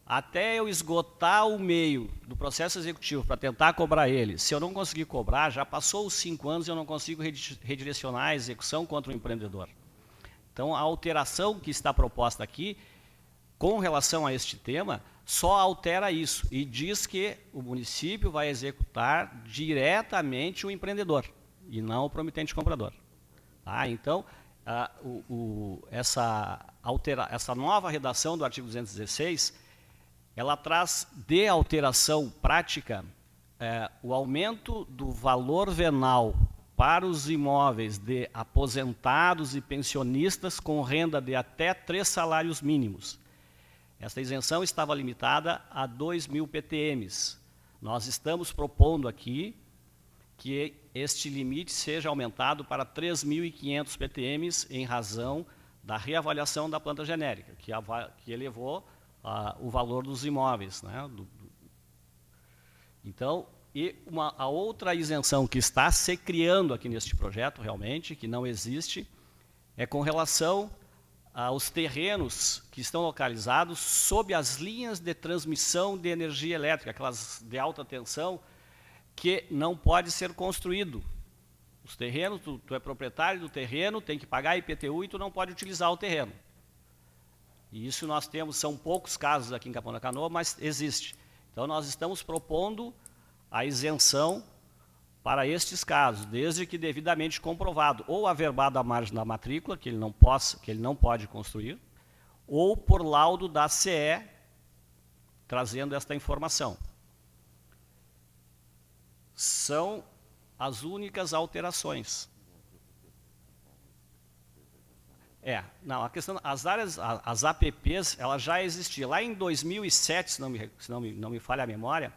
H: até eu esgotar o meio do processo executivo para tentar cobrar ele, se eu não conseguir cobrar, já passou os 5 anos e eu não consigo redirecionar a execução contra o empreendedor. Então, a alteração que está proposta aqui, com relação a este tema, só altera isso e diz que o município vai executar diretamente o empreendedor e não o promitente comprador. Tá? Então, essa nova redação do artigo 216, ela traz de alteração prática o aumento do valor venal para os imóveis de aposentados e pensionistas com renda de até 3 salários mínimos. Esta isenção estava limitada a 2.000 PTMs. Nós estamos propondo aqui que este limite seja aumentado para 3.500 PTMs em razão da reavaliação da planta genérica, que elevou o valor dos imóveis. Né? Então, a outra isenção que está se criando aqui neste projeto, realmente, que não existe, é com relação aos terrenos que estão localizados sob as linhas de transmissão de energia elétrica, aquelas de alta tensão, que não pode ser construído. Os terrenos, tu é proprietário do terreno, tem que pagar IPTU e tu não pode utilizar o terreno. E isso nós temos, são poucos casos aqui em Capão da Canoa, mas existe. Então nós estamos propondo a isenção para estes casos, desde que devidamente comprovado, ou averbado à margem da matrícula, que ele não pode construir, ou por laudo da CE, trazendo esta informação. São as únicas alterações. A questão, as áreas, as APPs, ela já existia. Lá em 2007, se não me falha a memória,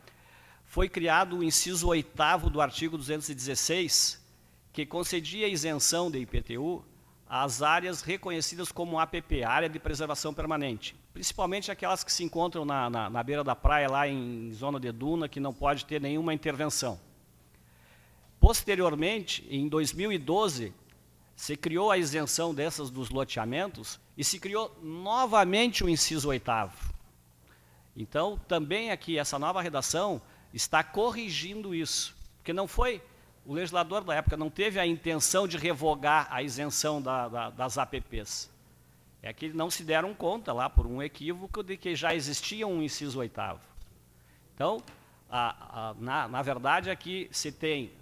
H: foi criado o inciso 8º do artigo 216, que concedia isenção de IPTU às áreas reconhecidas como APP, Área de Preservação Permanente, principalmente aquelas que se encontram na beira da praia, lá em zona de duna, que não pode ter nenhuma intervenção. Posteriormente, em 2012, se criou a isenção dessas dos loteamentos e se criou novamente o inciso 8º. Então, também aqui, essa nova redação está corrigindo isso, porque não foi, o legislador da época não teve a intenção de revogar a isenção das APPs. É que não se deram conta lá, por um equívoco, de que já existia um inciso 8º. Então, na verdade, aqui se tem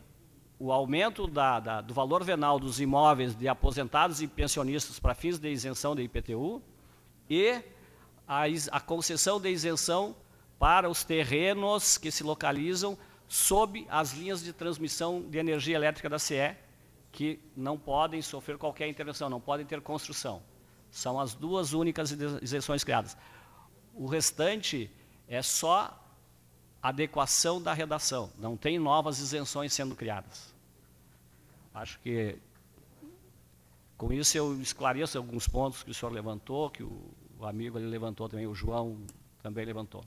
H: o aumento do valor venal dos imóveis de aposentados e pensionistas para fins de isenção de IPTU e a concessão de isenção para os terrenos que se localizam sob as linhas de transmissão de energia elétrica da CE, que não podem sofrer qualquer intervenção, não podem ter construção. São as duas únicas isenções criadas. O restante é só adequação da redação, não tem novas isenções sendo criadas. Acho que, com isso, eu esclareço alguns pontos que o senhor levantou, que o amigo ali levantou também, o João também levantou.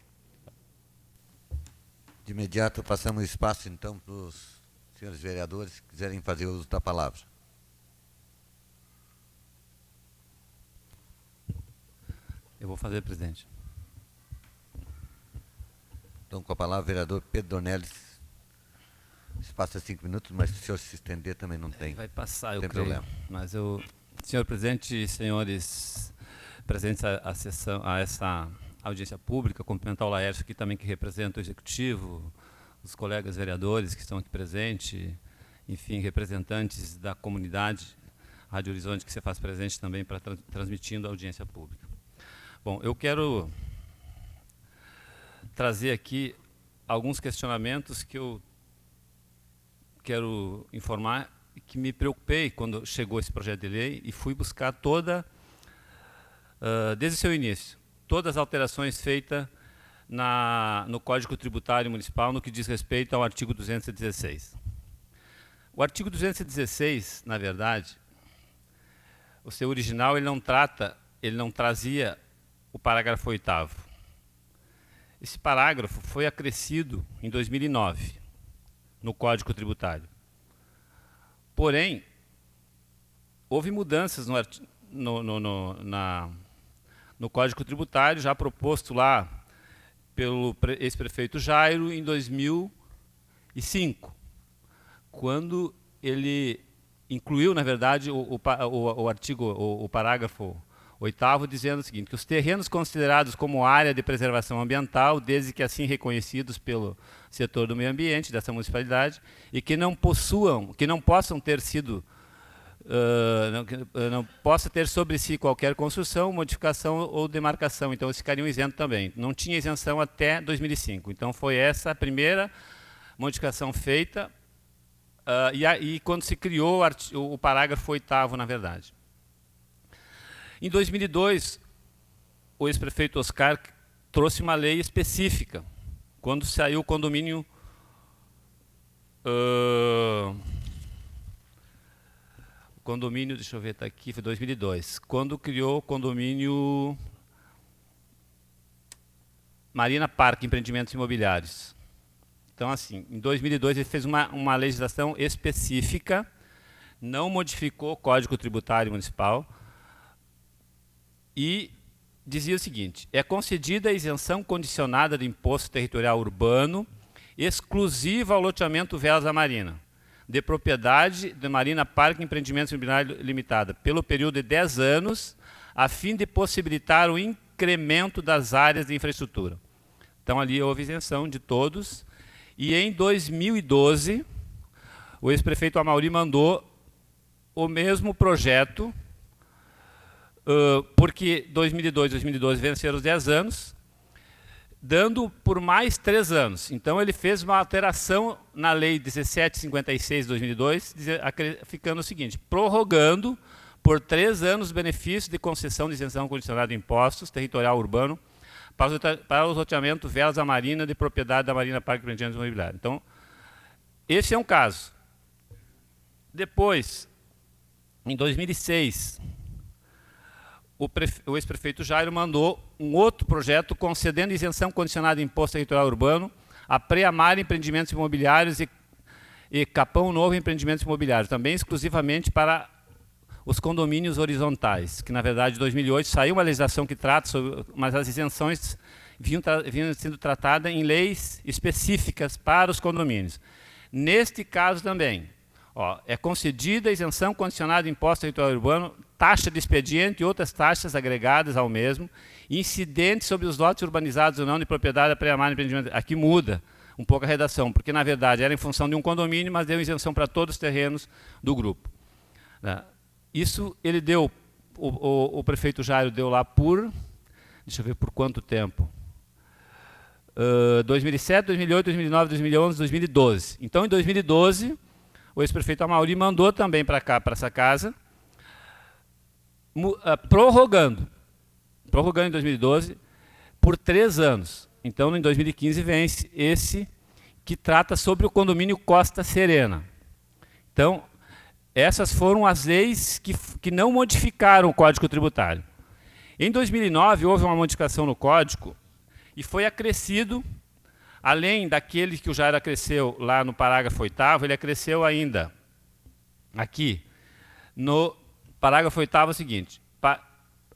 B: De imediato, passamos o espaço, então, para os senhores vereadores que quiserem fazer uso da palavra.
C: Eu vou fazer, presidente.
B: Então, com a palavra, o vereador Pedro Dornelles. Espaço é 5 minutos, mas se o senhor se estender também não tem.
C: Vai passar, eu
B: tem
C: creio.
B: problema.
C: Mas senhor presidente, senhores presentes a essa audiência pública, cumprimentar o Laércio aqui também, que representa o Executivo, os colegas vereadores que estão aqui presentes, enfim, representantes da comunidade Rádio Horizonte, que se faz presente também para transmitindo a audiência pública. Bom, eu quero trazer aqui alguns questionamentos que eu quero informar que me preocupei quando chegou esse projeto de lei e fui buscar desde o seu início, todas as alterações feitas no Código Tributário Municipal no que diz respeito ao artigo 216. O artigo 216, na verdade, o seu original, ele não trazia o parágrafo 8º. esse parágrafo foi acrescido em 2009 no Código Tributário. Porém, houve mudanças no Código Tributário, já proposto lá pelo ex-prefeito Jairo em 2005, quando ele incluiu, na verdade, o parágrafo 8º, dizendo o seguinte, que os terrenos considerados como área de preservação ambiental, desde que assim reconhecidos pelo setor do meio ambiente dessa municipalidade, e que não possam ter sido, não possa ter sobre si qualquer construção, modificação ou demarcação, então eles ficariam isentos também. Não tinha isenção até 2005, então foi essa a primeira modificação feita, e quando se criou o parágrafo 8º, na verdade. Em 2002, o ex-prefeito Oscar trouxe uma lei específica, quando saiu o condomínio deixa eu ver, está aqui, foi 2002, quando criou o condomínio Marina Parque Empreendimentos Imobiliários. Então, assim, em 2002 ele fez uma legislação específica, não modificou o Código Tributário Municipal, e dizia o seguinte, é concedida a isenção condicionada de imposto territorial urbano exclusiva ao loteamento Velas da Marina, de propriedade de Marina Parque Empreendimentos Imobiliários Limitada, pelo período de 10 anos, a fim de possibilitar o incremento das áreas de infraestrutura. Então, ali houve isenção de todos, e em 2012, o ex-prefeito Amauri mandou o mesmo projeto, porque 2002 e 2012 venceram os 10 anos, dando por mais 3 anos. Então, ele fez uma alteração na Lei 1756 de 2002, ficando o seguinte, prorrogando por 3 anos os benefícios de concessão de isenção condicionada de impostos territorial urbano para o loteamento Velas da Marina, de propriedade da Marina Parque Empreendimentos Imobiliários. Então, esse é um caso. Depois, em 2006, o ex-prefeito Jairo mandou um outro projeto concedendo isenção condicionada de imposto territorial urbano a Preamar Empreendimentos Imobiliários e Capão Novo Empreendimentos Imobiliários, também exclusivamente para os condomínios horizontais, que na verdade em 2008 saiu uma legislação que trata sobre, mas as isenções vinham sendo tratadas em leis específicas para os condomínios. Neste caso também, é concedida a isenção condicionada de imposto territorial urbano, taxa de expediente e outras taxas agregadas ao mesmo, incidentes sobre os lotes urbanizados ou não de propriedade da Preamar Empreendimento. Aqui muda um pouco a redação, porque na verdade era em função de um condomínio, mas deu isenção para todos os terrenos do grupo. Isso ele deu, o prefeito Jairo deu lá por, deixa eu ver por quanto tempo, 2007, 2008, 2009, 2011, 2012. Então, em 2012, o ex-prefeito Amauri mandou também para cá, para essa casa, prorrogando em 2012 por 3 anos. Então, em 2015 vence esse que trata sobre o condomínio Costa Serena. Então, essas foram as leis que não modificaram o Código Tributário. Em 2009, houve uma modificação no Código e foi acrescido, além daquele que o Jairo acresceu lá no parágrafo 8º, ele acresceu ainda, aqui, no parágrafo 8º, o seguinte,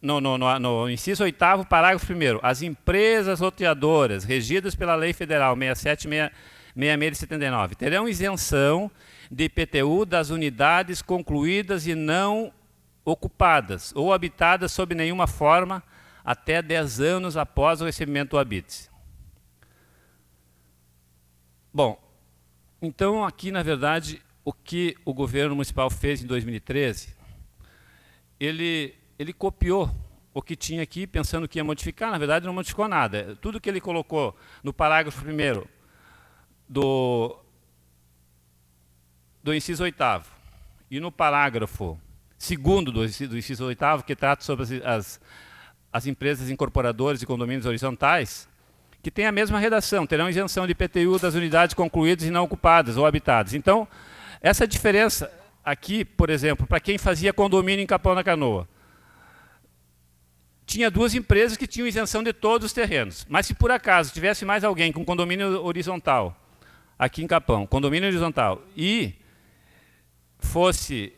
C: no inciso 8º, parágrafo 1º, as empresas loteadoras regidas pela Lei Federal 67.66 de 79 terão isenção de IPTU das unidades concluídas e não ocupadas ou habitadas sob nenhuma forma até 10 anos após o recebimento do habite. Bom, então aqui, na verdade, o que o governo municipal fez em 2013, ele copiou o que tinha aqui, pensando que ia modificar, na verdade não modificou nada. Tudo que ele colocou no parágrafo 1º do inciso 8º e no parágrafo 2º do inciso 8º, que trata sobre as empresas incorporadoras e condomínios horizontais, que tem a mesma redação, terão isenção de IPTU das unidades concluídas e não ocupadas ou habitadas. Então, essa diferença aqui, por exemplo, para quem fazia condomínio em Capão da Canoa, tinha 2 empresas que tinham isenção de todos os terrenos. Mas se por acaso tivesse mais alguém com condomínio horizontal, aqui em Capão, condomínio horizontal, e fosse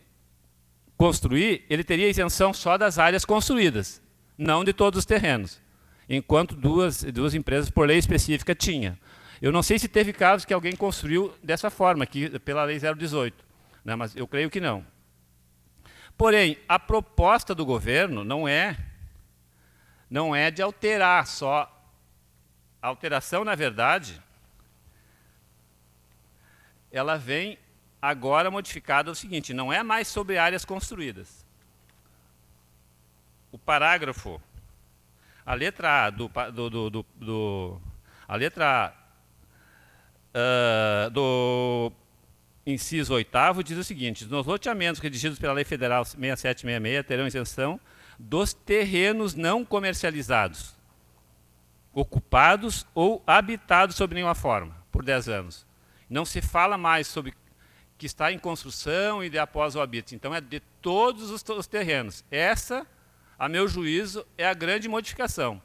C: construir, ele teria isenção só das áreas construídas, não de todos os terrenos, enquanto duas empresas, por lei específica, tinha. Eu não sei se teve casos que alguém construiu dessa forma, aqui, pela Lei 018, né, mas eu creio que não. Porém, a proposta do governo não é de alterar só. A alteração, na verdade, ela vem agora modificada o seguinte, não é mais sobre áreas construídas. O parágrafo, a letra A do inciso 8º diz o seguinte: nos loteamentos redigidos pela Lei Federal 6766 terão isenção dos terrenos não comercializados, ocupados ou habitados sob nenhuma forma, por 10 anos. Não se fala mais sobre que está em construção e de após o habite. Então, é de todos os terrenos. Essa, a meu juízo, é a grande modificação.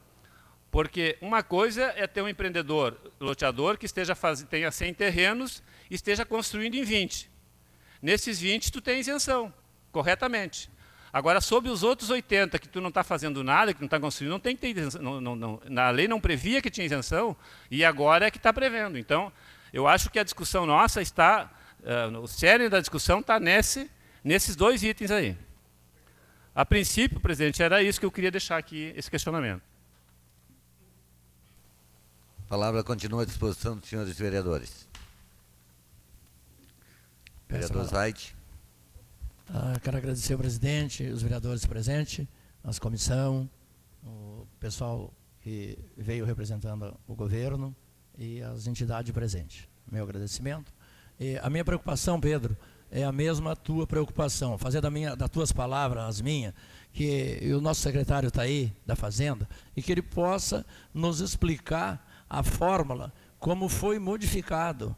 C: Porque uma coisa é ter um empreendedor loteador que tenha 100 terrenos e esteja construindo em 20. Nesses 20, tu tem isenção, corretamente. Agora, sobre os outros 80 que tu não está fazendo nada, que não está construindo, não tem que ter isenção. Na lei não previa que tinha isenção e agora é que está prevendo. Então, eu acho que a discussão nossa está... o cerne da discussão está nesses 2 itens aí. A princípio, presidente, era isso que eu queria deixar aqui, esse questionamento.
B: A palavra continua à disposição dos senhores vereadores. Vereador Zaid.
I: Quero agradecer ao presidente, os vereadores presentes, a comissão, o pessoal que veio representando o governo e as entidades presentes. Meu agradecimento. E a minha preocupação, Pedro, é a mesma tua preocupação. Fazer das tuas palavras as minhas, que o nosso secretário está aí, da Fazenda, e que ele possa nos explicar a fórmula, como foi modificado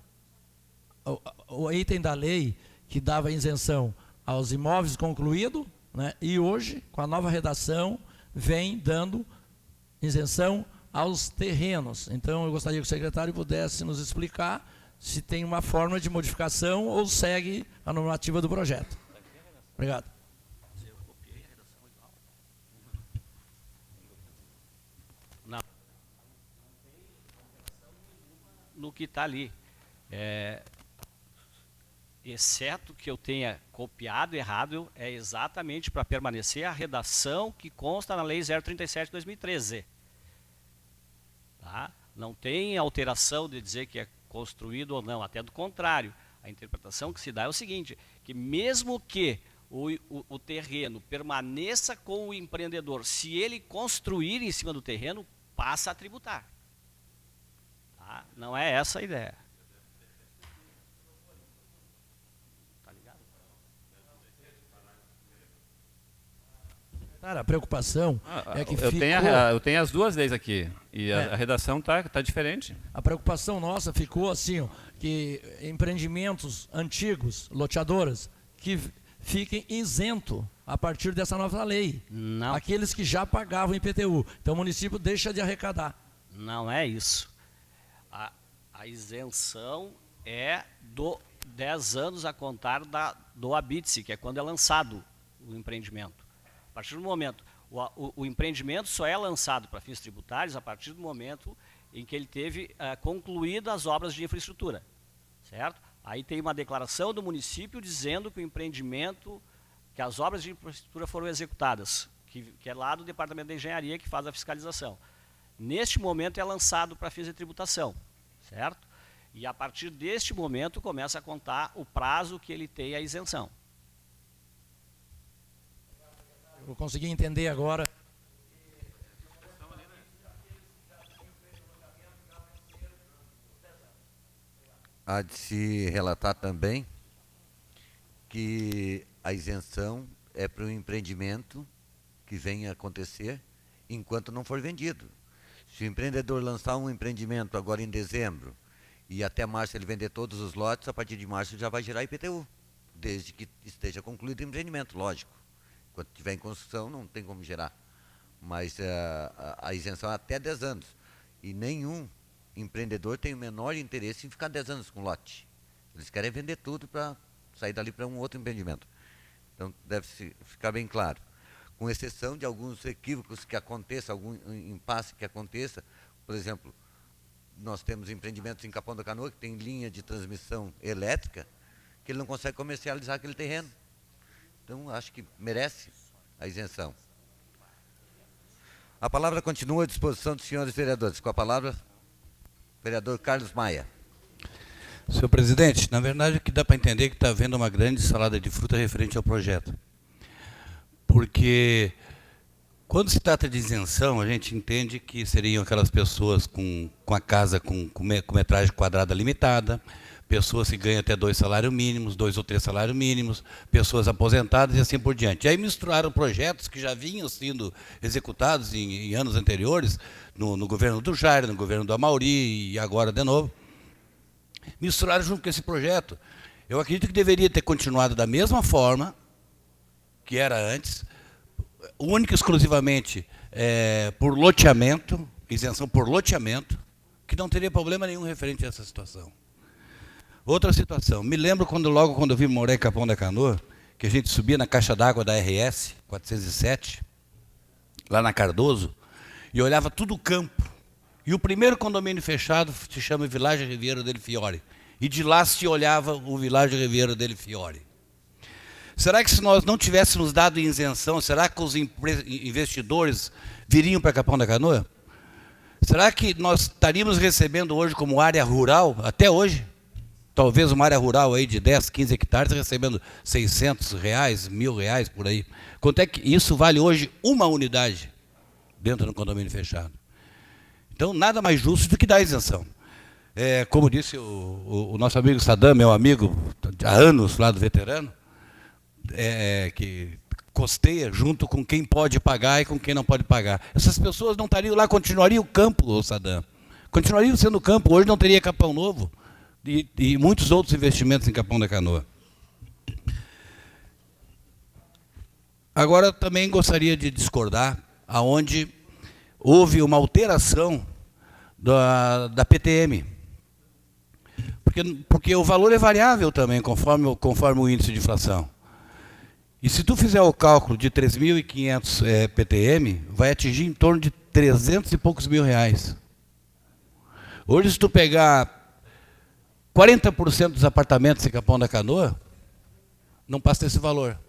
I: o item da lei que dava isenção aos imóveis concluídos, né, e hoje, com a nova redação, vem dando isenção aos terrenos. Então, eu gostaria que o secretário pudesse nos explicar se tem uma forma de modificação ou segue a normativa do projeto. Obrigado.
H: Não. No que está ali. Exceto que eu tenha copiado errado, é exatamente para permanecer a redação que consta na Lei 037 de 2013. Tá? Não tem alteração de dizer que é construído ou não, até do contrário. A interpretação que se dá é o seguinte, que mesmo que o terreno permaneça com o empreendedor, se ele construir em cima do terreno, passa a tributar. Tá? Não é essa a ideia.
I: Cara, a preocupação é que
C: eu tenho as 2 leis aqui, e a redação tá diferente.
I: A preocupação nossa ficou assim, ó, que empreendimentos antigos, loteadoras, que fiquem isentos a partir dessa nova lei.
H: Não.
I: Aqueles que já pagavam IPTU. Então o município deixa de arrecadar.
H: Não é isso. A isenção é do 10 anos a contar do habite-se, que é quando é lançado o empreendimento. A partir do momento, o empreendimento só é lançado para fins tributários a partir do momento em que ele teve concluídas as obras de infraestrutura, certo? Aí tem uma declaração do município dizendo que o empreendimento, que as obras de infraestrutura foram executadas, que é lá do Departamento de Engenharia que faz a fiscalização. Neste momento é lançado para fins de tributação, certo? E a partir deste momento começa a contar o prazo que ele tem a isenção.
I: Eu consegui entender agora.
B: Há de se relatar também que a isenção é para o empreendimento que venha a acontecer enquanto não for vendido. Se o empreendedor lançar um empreendimento agora em dezembro e até março ele vender todos os lotes, a partir de março já vai gerar IPTU, desde que esteja concluído o empreendimento, lógico. Enquanto estiver em construção, não tem como gerar. mas a isenção é até 10 anos. E nenhum empreendedor tem o menor interesse em ficar 10 anos com lote. Eles querem vender tudo para sair dali para um outro empreendimento. Então, deve ficar bem claro. Com exceção de alguns equívocos que aconteçam, algum impasse que aconteça. Por exemplo, nós temos empreendimentos em Capão da Canoa que tem linha de transmissão elétrica que ele não consegue comercializar aquele terreno. Então, acho que merece a isenção. A palavra continua à disposição dos senhores vereadores. Com a palavra, vereador Carlos Maia.
J: Senhor presidente, na verdade o que dá para entender é que está havendo uma grande salada de fruta referente ao projeto. Porque quando se trata de isenção, a gente entende que seriam aquelas pessoas com a casa com metragem quadrada limitada, pessoas que ganham até 2 salários mínimos, 2 ou 3 salários mínimos, pessoas aposentadas e assim por diante. E aí misturaram projetos que já vinham sendo executados em anos anteriores, no governo do Jair, no governo do Amauri e agora de novo. Misturaram junto com esse projeto. Eu acredito que deveria ter continuado da mesma forma que era antes, única e exclusivamente por loteamento, isenção por loteamento, que não teria problema nenhum referente a essa situação. Outra situação, me lembro logo quando eu vim morar em Capão da Canoa, que a gente subia na caixa d'água da RS 407, lá na Cardoso, e olhava tudo o campo. E o primeiro condomínio fechado se chama Vilagem Riviera del Fiore. E de lá se olhava o Vilagem Riviera del Fiore. Será que se nós não tivéssemos dado isenção, será que os investidores viriam para Capão da Canoa? Será que nós estaríamos recebendo hoje como área rural, até hoje, talvez uma área rural aí de 10, 15 hectares, recebendo R$600, R$1.000 por aí? Quanto é que isso vale hoje uma unidade dentro do condomínio fechado? Então, nada mais justo do que dar isenção. Como disse o nosso amigo Saddam, meu amigo há anos lá do veterano, que costeia junto com quem pode pagar e com quem não pode pagar. Essas pessoas não estariam lá, continuaria o campo, Saddam. Continuariam sendo campo, hoje não teria Capão Novo e muitos outros investimentos em Capão da Canoa. Agora, também gostaria de discordar aonde houve uma alteração da PTM. Porque o valor é variável também, conforme o índice de inflação. E se tu fizer o cálculo de 3.500 PTM, vai atingir em torno de 300 e poucos mil reais. Hoje, se tu pegar 40% dos apartamentos em Capão da Canoa, não passa desse valor.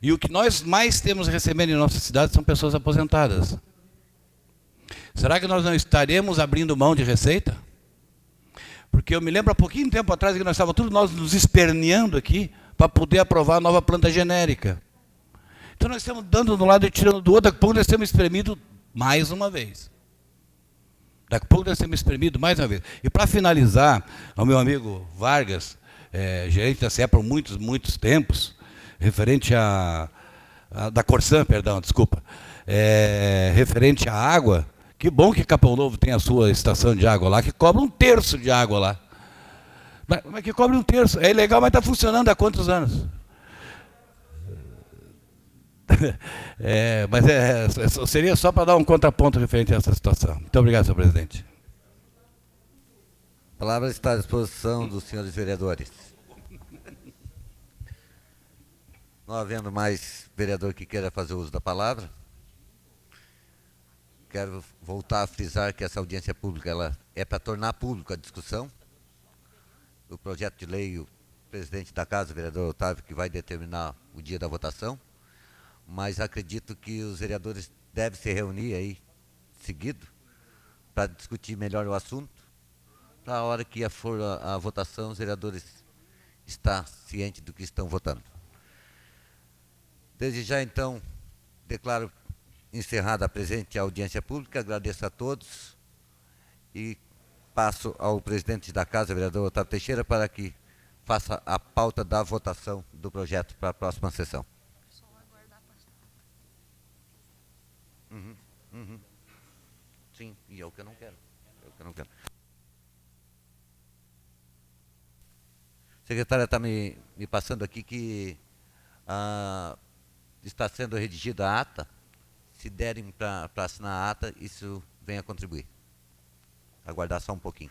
J: E o que nós mais temos recebendo em nossa cidade são pessoas aposentadas. Será que nós não estaremos abrindo mão de receita? Porque eu me lembro há pouquinho tempo atrás que nós estávamos todos nós nos esperneando aqui para poder aprovar a nova planta genérica. Então nós estamos dando de um lado e tirando do outro, daqui a pouco nós temos espremido mais uma vez. Daqui a pouco nós temos espremido mais uma vez. E para finalizar, ao meu amigo Vargas, gerente da CE por muitos tempos, referente da Corsan, perdão, desculpa, referente à água, que bom que Capão Novo tem a sua estação de água lá, que cobra 1/3 de água lá. Mas que cobre 1/3, é ilegal, mas está funcionando há quantos anos? Mas seria só para dar um contraponto referente a essa situação. Muito obrigado, senhor presidente.
B: A palavra está à disposição dos senhores vereadores. Não havendo mais vereador que queira fazer uso da palavra, quero voltar a frisar que essa audiência pública ela é para tornar pública a discussão. O projeto de lei, o presidente da casa, o vereador Otávio, que vai determinar o dia da votação, mas acredito que os vereadores devem se reunir aí, seguido, para discutir melhor o assunto, para a hora que for a votação, os vereadores estão cientes do que estão votando. Desde já, então, declaro encerrada a presente audiência pública, agradeço a todos e passo ao presidente da casa, vereador Otávio Teixeira, para que faça a pauta da votação do projeto para a próxima sessão. Sim, e é o que eu não quero. A secretária está me passando aqui que está sendo redigida a ata se derem para assinar a ata, isso venha contribuir. Aguardar só um pouquinho.